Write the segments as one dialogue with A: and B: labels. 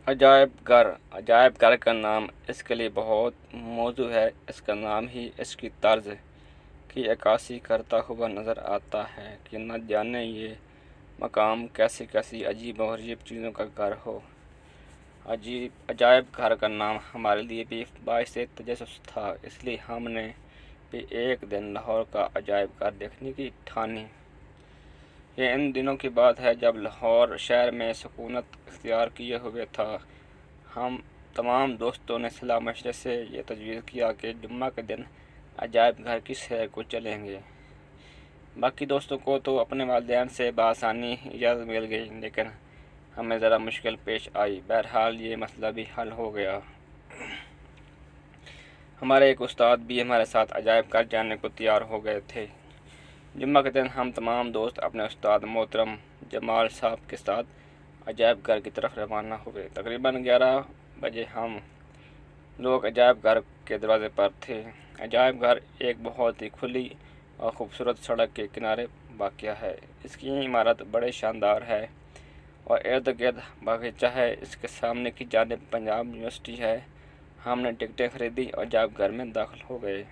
A: عجائب گھر کا نام اس کے لیے بہت موزوں ہے۔ اس کا نام ہی اس کی طرز کی عکاسی کرتا ہوا نظر آتا ہے کہ نہ جانے یہ مقام کیسی کیسی عجیب و غریب چیزوں کا گھر ہو۔ عجائب گھر کا نام ہمارے لیے بھی باعث تجسس تھا، اس لیے ہم نے بھی ایک دن لاہور کا عجائب گھر دیکھنے کی ٹھانی۔ یہ ان دنوں کی بات ہے جب لاہور شہر میں سکونت اختیار کیے ہوئے تھا۔ ہم تمام دوستوں نے صلاح مشورے سے یہ تجویز کیا کہ جمعہ کے دن عجائب گھر کی سیر کو چلیں گے۔ باقی دوستوں کو تو اپنے والدین سے بآسانی اجازت مل گئی، لیکن ہمیں ذرا مشکل پیش آئی۔ بہرحال یہ مسئلہ بھی حل ہو گیا۔ ہمارے ایک استاد بھی ہمارے ساتھ عجائب گھر جانے کو تیار ہو گئے تھے۔ جمعہ کے دن ہم تمام دوست اپنے استاد محترم جمال صاحب کے ساتھ عجائب گھر کی طرف روانہ ہوئے۔ تقریباً 11 بجے ہم لوگ عجائب گھر کے دروازے پر تھے۔ عجائب گھر ایک بہت ہی کھلی اور خوبصورت سڑک کے کنارے واقع ہے۔ اس کی عمارت بڑے شاندار ہے اور ارد گرد باغیچہ ہے۔ اس کے سامنے کی جانب پنجاب یونیورسٹی ہے۔ ہم نے ٹکٹیں خریدی اور عجائب گھر میں داخل ہو گئے۔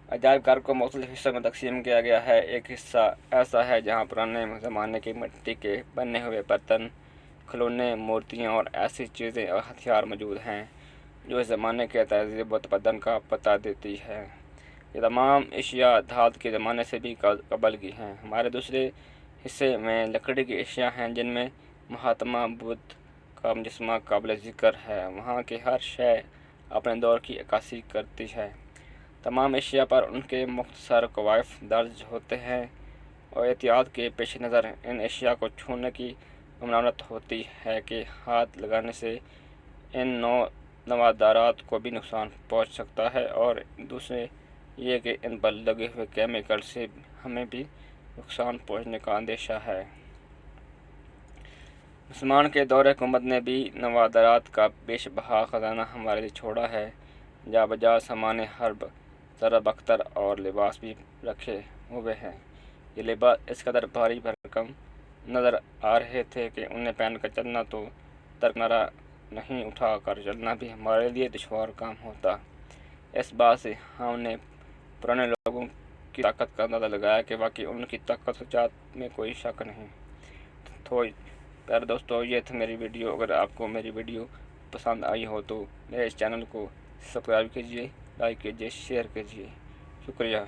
A: عجائب گھر کو مختلف حصوں میں تقسیم کیا گیا ہے۔ ایک حصہ ایسا ہے جہاں پرانے زمانے کی مٹی کے بنے ہوئے برتن، کھلونے، مورتیاں اور ایسی چیزیں اور ہتھیار موجود ہیں جو اس زمانے کے تہذیب و تمدن کا پتہ دیتی ہے۔ یہ تمام اشیاء دھات کے زمانے سے بھی قبل کی ہیں۔ ہمارے دوسرے حصے میں لکڑی کی اشیاء ہیں جن میں مہاتما بدھ کا مجسمہ قابل ذکر ہے۔ وہاں کی ہر شے اپنے دور کی عکاسی کرتی ہے۔ تمام اشیاء پر ان کے مختصر کوائف درج ہوتے ہیں اور احتیاط کے پیش نظر ان اشیاء کو چھونے کی ممنوعیت ہوتی ہے کہ ہاتھ لگانے سے ان نوادرات کو بھی نقصان پہنچ سکتا ہے، اور دوسرے یہ کہ ان پر لگے ہوئے کیمیکل سے ہمیں بھی نقصان پہنچنے کا اندیشہ ہے۔ مسلمان کے دور حکومت نے بھی نوادرات کا بیش بہا خزانہ ہمارے لیے چھوڑا ہے۔ جا بجا سامان حرب، زرب اختر اور لباس بھی رکھے ہوئے ہیں۔ یہ لباس اس قدر بھاری بھرکم نظر آ رہے تھے کہ انہیں پہن کر چلنا تو درکنارہ نہیں، اٹھا کر چلنا بھی ہمارے لیے دشوار کام ہوتا۔ اس بات سے ہم نے پرانے لوگوں کی طاقت کا اندازہ لگایا کہ واقعی ان کی طاقت و جات میں کوئی شک نہیں۔ تو پیارے دوستو، یہ تھی میری ویڈیو۔ اگر آپ کو میری ویڈیو پسند آئی ہو تو میرے اس چینل کو سبسکرائب کیجیے، لائک کیجیے، شیئر کیجیے۔ شکریہ۔